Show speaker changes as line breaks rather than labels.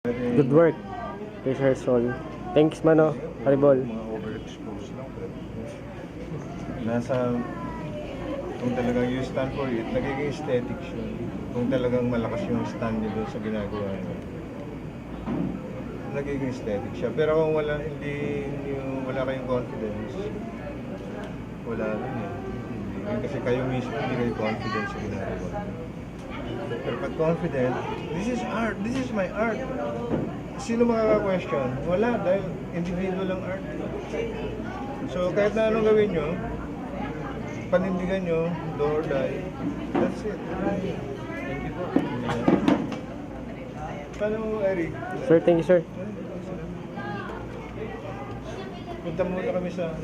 Good work kay Sir Sol. Thanks mano, Haribol.
Mga overexposed lang. Nasa, kung talagang you stand for it, nagiging aesthetic siya. Kung talagang malakas yung stand niyo doon sa ginagawa niyo, nagiging aesthetic siya. Pero kung wala, wala kayong confidence, wala rin eh. Kasi kayo mismo hindi kayo confident sa ginagawa. Pero pag confident, this is art, this is my art. Sino makaka-question? Wala, dahil individual ang art. So kahit na anong gawin nyo, panindigan nyo, do or die, that's it. Thank you po. Paano, Eric?
Sir, thank you sir.
Punta muna kami sa